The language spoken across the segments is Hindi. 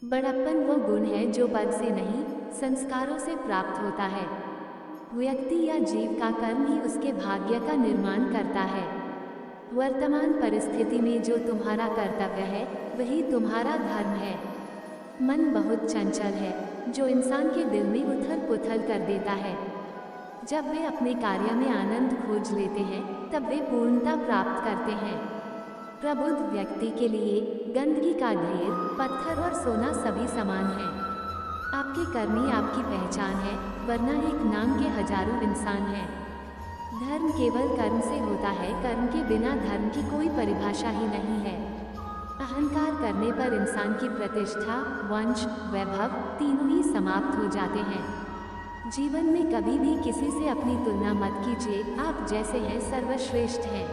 बड़प्पन वो गुण है जो पद से नहीं, संस्कारों से प्राप्त होता है। व्यक्ति या जीव का कर्म ही उसके भाग्य का निर्माण करता है। वर्तमान परिस्थिति में जो तुम्हारा कर्तव्य है वही तुम्हारा धर्म है। मन बहुत चंचल है, जो इंसान के दिल में उथल पुथल कर देता है। जब वे अपने कार्य में आनंद खोज लेते हैं तब वे पूर्णता प्राप्त करते हैं। प्रबुद्ध व्यक्ति के लिए गंदगी का ढेर, पत्थर और सोना सभी समान है। आपके कर्म ही आपकी पहचान है, वरना एक नाम के हजारों इंसान हैं। धर्म केवल कर्म से होता है, कर्म के बिना धर्म की कोई परिभाषा ही नहीं है। अहंकार करने पर इंसान की प्रतिष्ठा, वंश, वैभव तीनों ही समाप्त हो जाते हैं। जीवन में कभी भी किसी से अपनी तुलना मत कीजिए, आप जैसे हैं सर्वश्रेष्ठ हैं।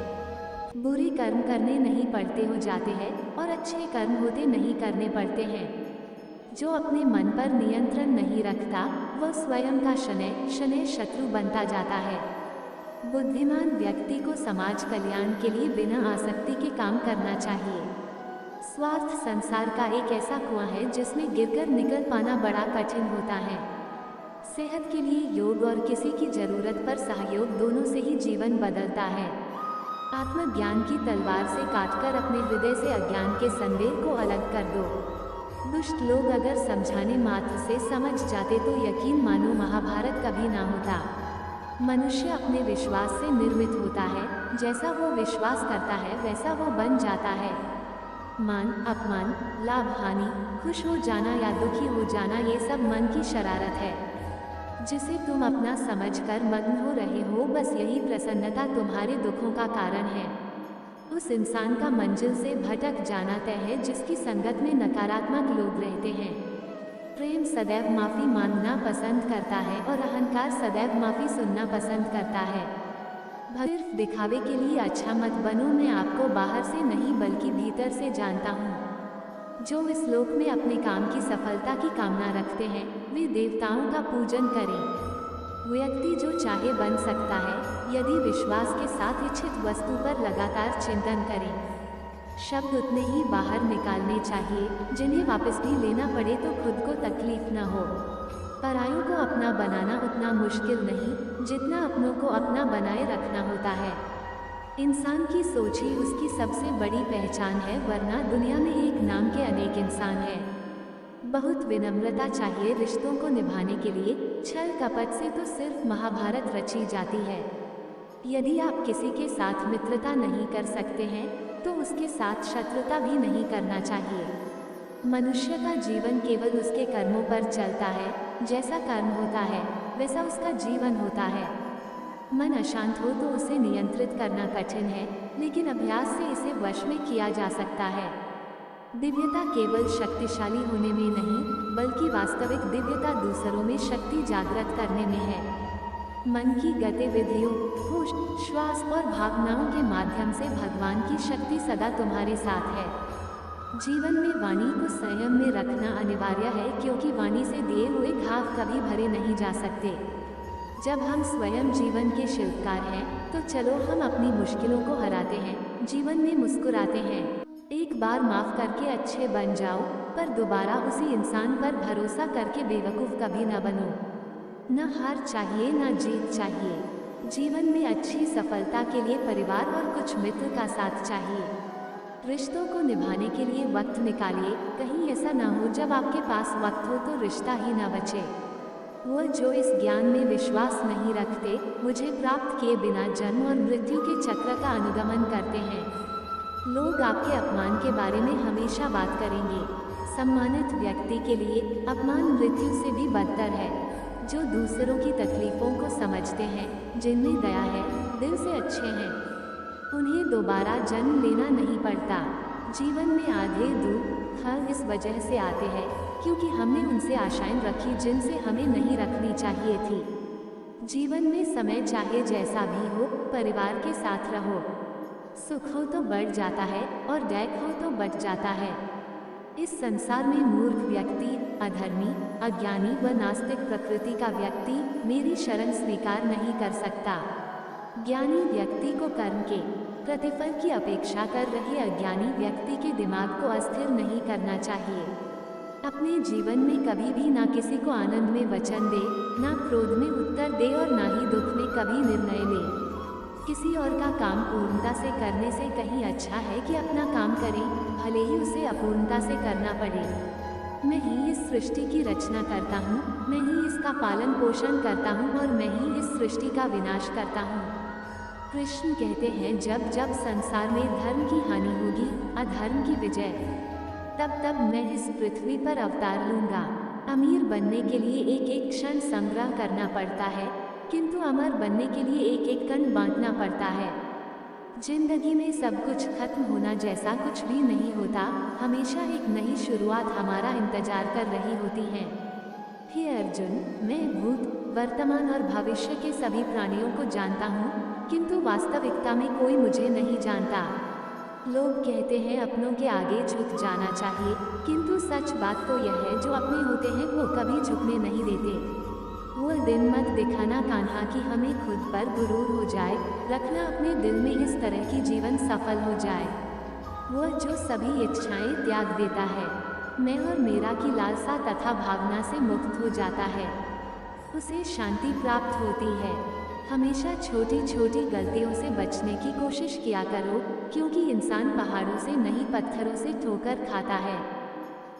बुरे कर्म करने नहीं पड़ते हो जाते हैं और अच्छे कर्म होते नहीं करने पड़ते हैं। जो अपने मन पर नियंत्रण नहीं रखता वह स्वयं का शनै शनै शत्रु बनता जाता है। बुद्धिमान व्यक्ति को समाज कल्याण के लिए बिना आसक्ति के काम करना चाहिए। स्वार्थ संसार का एक ऐसा कुआं है जिसमें गिरकर निकल पाना बड़ा कठिन होता है। सेहत के लिए योग और किसी की जरूरत पर सहयोग दोनों से ही जीवन बदलता है। आत्मज्ञान की तलवार से काटकर अपने हृदय से अज्ञान के संदेह को अलग कर दो। दुष्ट लोग अगर समझाने मात्र से समझ जाते तो यकीन मानो महाभारत कभी ना होता। मनुष्य अपने विश्वास से निर्मित होता है, जैसा वो विश्वास करता है वैसा वो बन जाता है। मान अपमान, लाभ हानि, खुश हो जाना या दुखी हो जाना ये सब मन की शरारत है, जिसे तुम अपना समझकर मग्न हो रहे हो। बस यही प्रसन्नता तुम्हारे दुखों का कारण है। उस इंसान का मंजिल से भटक जाना तय है जिसकी संगत में नकारात्मक लोग रहते हैं। प्रेम सदैव माफी मांगना पसंद करता है और अहंकार सदैव माफी सुनना पसंद करता है। सिर्फ दिखावे के लिए अच्छा मत बनो, मैं आपको बाहर से नहीं बल्कि भीतर से जानता हूँ। जो इस लोक में अपने काम की सफलता की कामना रखते हैं वे देवताओं का पूजन करें। व्यक्ति जो चाहे बन सकता है यदि विश्वास के साथ इच्छित वस्तु पर लगातार चिंतन करें। शब्द उतने ही बाहर निकालने चाहिए जिन्हें वापस भी लेना पड़े तो खुद को तकलीफ न हो। परायों को अपना बनाना उतना मुश्किल नहीं जितना अपनों को अपना बनाए रखना होता है। इंसान की सोच ही उसकी सबसे बड़ी पहचान है, वरना दुनिया में एक नाम के अनेक इंसान हैं। बहुत विनम्रता चाहिए रिश्तों को निभाने के लिए, छल कपट से तो सिर्फ महाभारत रची जाती है। यदि आप किसी के साथ मित्रता नहीं कर सकते हैं तो उसके साथ शत्रुता भी नहीं करना चाहिए। मनुष्य का जीवन केवल उसके कर्मों पर चलता है, जैसा कर्म होता है वैसा उसका जीवन होता है। मन अशांत हो तो उसे नियंत्रित करना कठिन है, लेकिन अभ्यास से इसे वश में किया जा सकता है। दिव्यता केवल शक्तिशाली होने में नहीं बल्कि वास्तविक दिव्यता दूसरों में शक्ति जागृत करने में है। मन की गतिविधियों, होश, श्वास और भावनाओं के माध्यम से भगवान की शक्ति सदा तुम्हारे साथ है। जीवन में वाणी को संयम में रखना अनिवार्य है, क्योंकि वाणी से दिए हुए घाव कभी भरे नहीं जा सकते। जब हम स्वयं जीवन के शिल्पकार हैं तो चलो हम अपनी मुश्किलों को हराते हैं, जीवन में मुस्कुराते हैं। एक बार माफ करके अच्छे बन जाओ, पर दोबारा उसी इंसान पर भरोसा करके बेवकूफ़ कभी न बनो। न हार चाहिए न जीत चाहिए। जीवन में अच्छी सफलता के लिए परिवार और कुछ मित्र का साथ चाहिए। रिश्तों को निभाने के लिए वक्त निकालिए, कहीं ऐसा ना हो जब आपके पास वक्त हो तो रिश्ता ही ना बचे। वो जो इस ज्ञान में विश्वास नहीं रखते, मुझे प्राप्त किए बिना जन्म और मृत्यु के चक्र का अनुगमन करते हैं। लोग आपके अपमान के बारे में हमेशा बात करेंगे। सम्मानित व्यक्ति के लिए अपमान मृत्यु से भी बदतर है। जो दूसरों की तकलीफों को समझते हैं, जिनमें दया है, दिल से अच्छे हैं, उन्हें दोबारा जन्म लेना नहीं पड़ता। जीवन में आधे दुख हर इस वजह से आते हैं क्योंकि हमने उनसे आशाएं रखी जिनसे हमें नहीं रखनी चाहिए थी। जीवन में समय चाहे जैसा भी हो, परिवार के साथ रहो। सुख हो तो बढ़ जाता है और दैख हो तो बच जाता है। इस संसार में मूर्ख व्यक्ति, अधर्मी, अज्ञानी व नास्तिक प्रकृति का व्यक्ति मेरी शरण स्वीकार नहीं कर सकता। ज्ञानी व्यक्ति को कर्म के प्रतिफल की अपेक्षा कर रहे अज्ञानी व्यक्ति के दिमाग को अस्थिर नहीं करना चाहिए। अपने जीवन में कभी भी ना किसी को आनंद में वचन दे, ना क्रोध में उत्तर दे और ना ही दुख में कभी निर्णय ले। किसी और का काम पूर्णता से करने से कहीं अच्छा है कि अपना काम करें, भले ही उसे अपूर्णता से करना पड़े। मैं ही इस सृष्टि की रचना करता हूँ, मैं ही इसका पालन पोषण करता हूँ और मैं ही इस सृष्टि का विनाश करता हूँ। कृष्ण कहते हैं, जब जब संसार में धर्म की हानि होगी, अधर्म की विजय, तब तब मैं इस पृथ्वी पर अवतार लूंगा। अमीर बनने के लिए एक एक क्षण संग्रह करना पड़ता है, किंतु अमर बनने के लिए एक एक कण बांटना पड़ता है। जिंदगी में सब कुछ खत्म होना जैसा कुछ भी नहीं होता, हमेशा एक नई शुरुआत हमारा इंतजार कर रही होती है। हे अर्जुन, मैं भूत, वर्तमान और भविष्य के सभी प्राणियों को जानता हूँ, किंतु वास्तविकता में कोई मुझे नहीं जानता। लोग कहते हैं अपनों के आगे झुक जाना चाहिए, किंतु सच बात तो यह है, जो अपने होते हैं वो कभी झुकने नहीं देते। वो दिन मत दिखाना कान्हा कि हमें खुद पर गुरूर हो जाए, रखना अपने दिल में इस तरह की जीवन सफल हो जाए। वह जो सभी इच्छाएं त्याग देता है, मैं और मेरा की लालसा तथा भावना से मुक्त हो जाता है, उसे शांति प्राप्त होती है। हमेशा छोटी छोटी गलतियों से बचने की कोशिश किया करो, क्योंकि इंसान पहाड़ों से नहीं पत्थरों से ठोकर खाता है।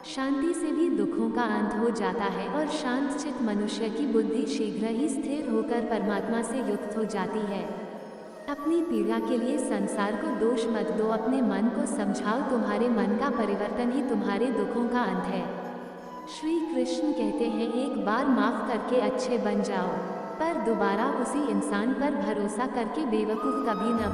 शांति से भी दुखों का अंत हो जाता है और शांत चित्त मनुष्य की बुद्धि शीघ्र ही स्थिर होकर परमात्मा से युक्त हो जाती है। अपनी पीड़ा के लिए संसार को दोष मत दो, अपने मन को समझाओ, तुम्हारे मन का परिवर्तन ही तुम्हारे दुखों का अंत है। श्री कृष्ण कहते हैं, एक बार माफ करके अच्छे बन जाओ, पर दोबारा उसी इंसान पर भरोसा करके बेवकूफ़ कभी न